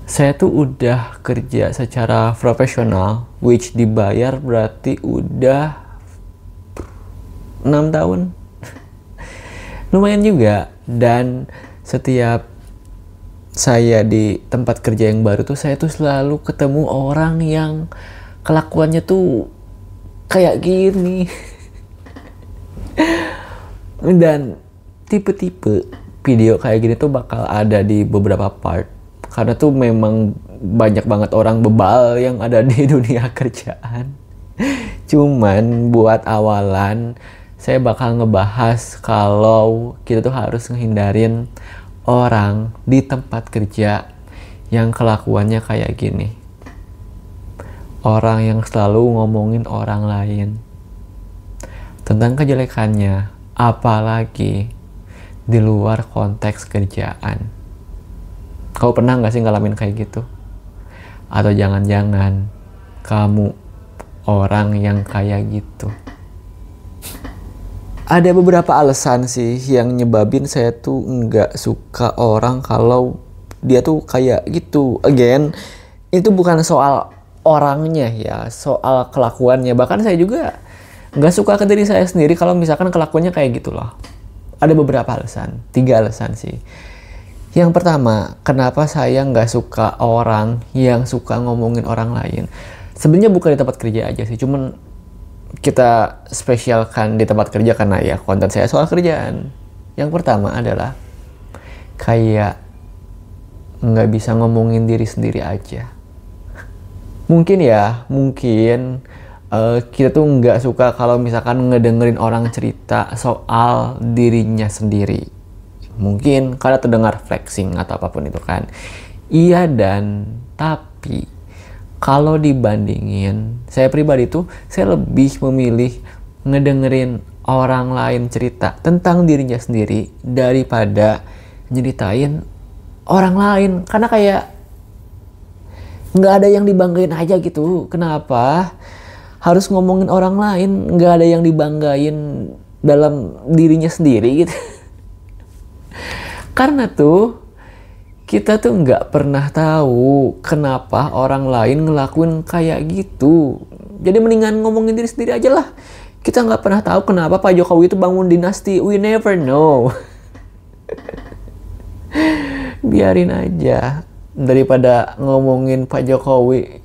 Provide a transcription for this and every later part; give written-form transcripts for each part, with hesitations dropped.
Saya tuh udah kerja secara profesional, which dibayar berarti udah 6 tahun. Lumayan juga. Dan setiap saya di tempat kerja yang baru tuh, saya tuh selalu ketemu orang yang kelakuannya tuh kayak gini. Dan tipe-tipe video kayak gini tuh bakal ada di beberapa part. Karena tuh memang banyak banget orang bebal yang ada di dunia kerjaan. Cuman buat awalan, saya bakal ngebahas kalau kita tuh harus ngehindarin orang di tempat kerja yang kelakuannya kayak gini. Orang yang selalu ngomongin orang lain tentang kejelekannya, apalagi di luar konteks kerjaan. Kau pernah gak sih ngalamin kayak gitu? Atau jangan-jangan kamu orang yang kayak gitu? Ada beberapa alasan sih yang nyebabin saya tuh nggak suka orang kalau dia tuh kayak gitu. Again, itu bukan soal orangnya ya, soal kelakuannya. Bahkan saya juga nggak suka ke diri saya sendiri kalau misalkan kelakuannya kayak gitu loh. Ada beberapa alasan, 3 alasan sih. Yang pertama, kenapa saya nggak suka orang yang suka ngomongin orang lain? Sebenarnya bukan di tempat kerja aja sih, cuman kita spesialkan di tempat kerja karena ya konten saya soal kerjaan. Yang pertama adalah kayak nggak bisa ngomongin diri sendiri aja. Mungkin kita tuh nggak suka kalau misalkan ngedengerin orang cerita soal dirinya sendiri. Mungkin karena terdengar flexing atau apapun itu kan. Iya, dan tapi kalau dibandingin, saya pribadi tuh saya lebih memilih ngedengerin orang lain cerita tentang dirinya sendiri daripada nyeritain orang lain. Karena kayak nggak ada yang dibanggain aja gitu. Kenapa harus ngomongin orang lain? Nggak ada yang dibanggain dalam dirinya sendiri gitu. Karena tuh kita tuh nggak pernah tahu kenapa orang lain ngelakuin kayak gitu. Jadi mendingan ngomongin diri sendiri aja lah. Kita nggak pernah tahu kenapa Pak Jokowi itu bangun dinasti. We never know. Biarin aja. Daripada ngomongin Pak Jokowi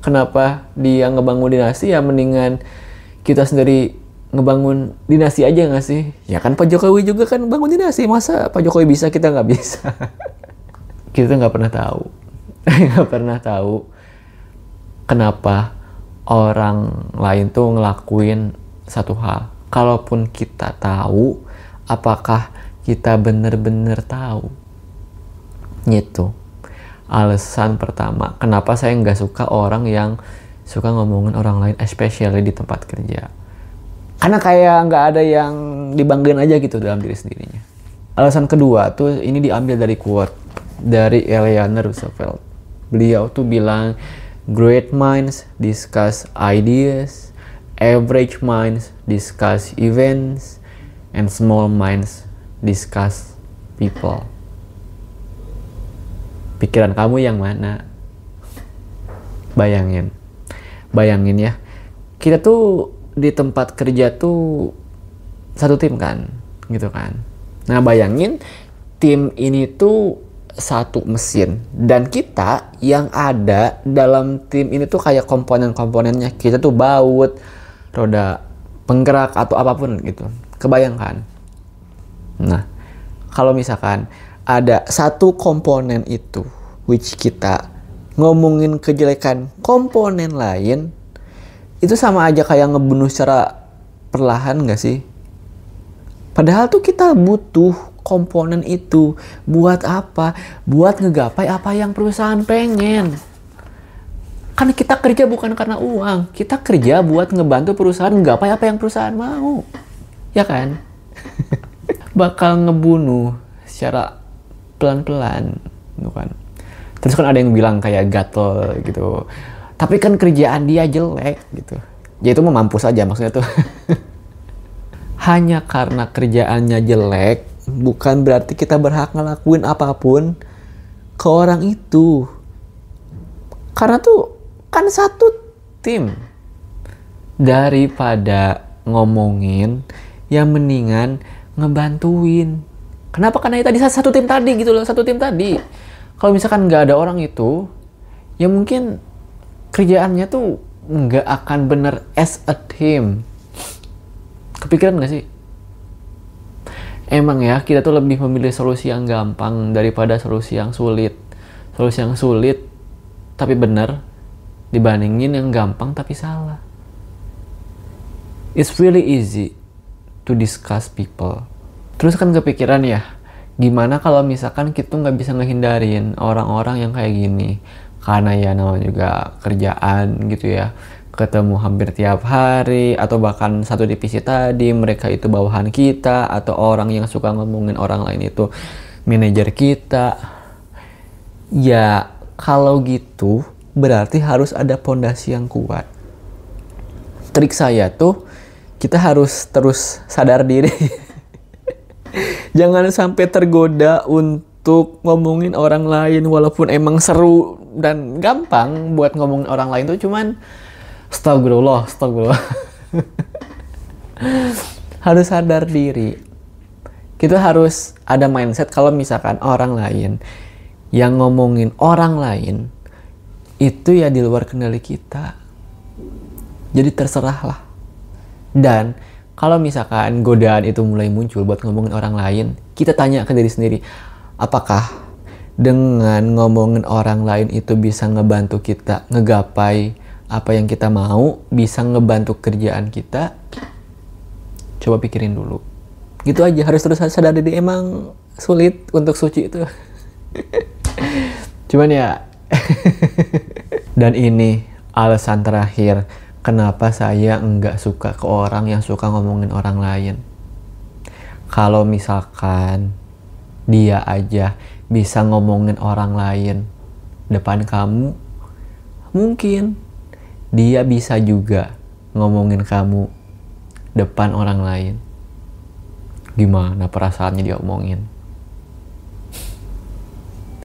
kenapa dia ngebangun dinasti, ya mendingan kita sendiri ngebangun dinasti aja nggak sih? Ya kan Pak Jokowi juga kan bangun dinasti. Masa Pak Jokowi bisa, kita nggak bisa? Kita nggak pernah tahu. Nggak pernah tahu kenapa orang lain tuh ngelakuin satu hal. Kalaupun kita tahu, apakah kita bener-bener tahu? Gitu. Alasan pertama, kenapa saya nggak suka orang yang suka ngomongin orang lain, especially di tempat kerja. Karena kayak nggak ada yang dibanggain aja gitu dalam diri sendirinya. Alasan kedua tuh ini diambil dari quote dari Eleanor Roosevelt. Beliau tuh bilang, great minds discuss ideas, average minds discuss events, and small minds discuss people. Pikiran kamu yang mana? Bayangin ya. Kita tuh di tempat kerja tuh satu tim kan, gitu kan. Nah bayangin tim ini tuh satu mesin, dan kita yang ada dalam tim ini tuh kayak komponen-komponennya. Kita tuh baut, roda penggerak atau apapun gitu. Kebayangkan. Nah kalau misalkan ada satu komponen itu, which kita ngomongin kejelekan komponen lain, itu sama aja kayak ngebunuh secara perlahan gak sih? Padahal tuh kita butuh komponen itu. Buat apa? Buat ngegapai apa yang perusahaan pengen. Karena kita kerja bukan karena uang. Kita kerja buat ngebantu perusahaan ngegapai apa yang perusahaan mau. Ya kan? Bakal ngebunuh secara pelan-pelan. Bukan. Terus kan ada yang bilang kayak gatel gitu. Tapi kan kerjaan dia jelek gitu. Ya itu mah mampus aja maksudnya tuh. Hanya karena kerjaannya jelek, bukan berarti kita berhak ngelakuin apapun ke orang itu. Karena tuh kan satu tim. Daripada ngomongin, yang mendingan ngebantuin. Kenapa? Karena tadi satu tim tadi gitu loh, satu tim tadi. Kalau misalkan nggak ada orang itu, ya mungkin kerjaannya tuh nggak akan bener as a team. Kepikiran nggak sih? Emang ya, kita tuh lebih memilih solusi yang gampang daripada solusi yang sulit. Solusi yang sulit tapi bener dibandingin yang gampang tapi salah. It's really easy to discuss people. Terus kan kepikiran ya, gimana kalau misalkan kita nggak bisa ngehindarin orang-orang yang kayak gini? Karena ya namanya juga kerjaan gitu ya. Ketemu hampir tiap hari, atau bahkan satu divisi tadi, mereka itu bawahan kita, atau orang yang suka ngomongin orang lain itu manajer kita. Ya, kalau gitu, berarti harus ada pondasi yang kuat. Trik saya tuh, kita harus terus sadar diri. Jangan sampai tergoda untuk ngomongin orang lain, walaupun emang seru dan gampang buat ngomongin orang lain tuh, cuman astagfirullah. Harus sadar diri. Kita harus ada mindset kalau misalkan orang lain yang ngomongin orang lain itu ya di luar kendali kita. Jadi terserahlah. Dan kalau misalkan godaan itu mulai muncul buat ngomongin orang lain, kita tanya ke diri sendiri, apakah dengan ngomongin orang lain itu bisa ngebantu kita ngegapai apa yang kita mau, bisa ngebantu kerjaan kita? Coba pikirin dulu. Gitu aja, harus terus sadar diri. Emang sulit untuk suci itu. Cuman ya. Dan ini alasan terakhir kenapa saya nggak suka ke orang yang suka ngomongin orang lain. Kalau misalkan dia aja bisa ngomongin orang lain depan kamu, mungkin dia bisa juga ngomongin kamu depan orang lain. Gimana perasaannya dia omongin?